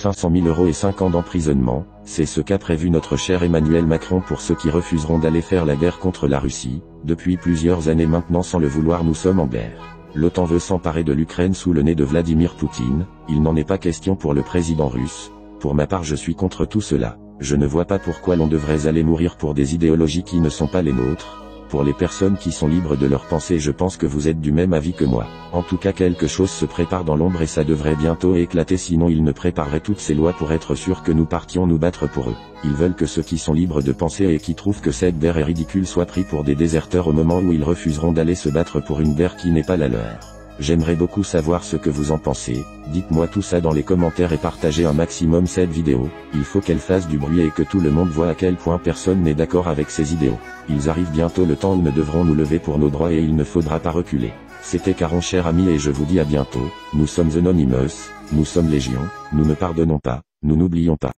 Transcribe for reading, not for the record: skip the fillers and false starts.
500 000 € et 5 ans d'emprisonnement. C'est ce qu'a prévu notre cher Emmanuel Macron pour ceux qui refuseront d'aller faire la guerre contre la Russie. Depuis plusieurs années maintenant, sans le vouloir, nous sommes en guerre. L'OTAN veut s'emparer de l'Ukraine sous le nez de Vladimir Poutine. Il n'en est pas question pour le président russe. Pour ma part, je suis contre tout cela. Je ne vois pas pourquoi l'on devrait aller mourir pour des idéologies qui ne sont pas les nôtres. Pour les personnes qui sont libres de leur pensée, je pense que vous êtes du même avis que moi. En tout cas, quelque chose se prépare dans l'ombre et ça devrait bientôt éclater, sinon ils ne prépareraient toutes ces lois pour être sûrs que nous partions nous battre pour eux. Ils veulent que ceux qui sont libres de penser et qui trouvent que cette guerre est ridicule soient pris pour des déserteurs au moment où ils refuseront d'aller se battre pour une guerre qui n'est pas la leur. J'aimerais beaucoup savoir ce que vous en pensez. Dites-moi tout ça dans les commentaires et partagez un maximum cette vidéo. Il faut qu'elle fasse du bruit et que tout le monde voit à quel point personne n'est d'accord avec ces idéaux. Ils arrivent bientôt, le temps où nous devrons nous lever pour nos droits et il ne faudra pas reculer. C'était Caron, cher ami, et je vous dis à bientôt. Nous sommes Anonymous, nous sommes Légion, nous ne pardonnons pas, nous n'oublions pas.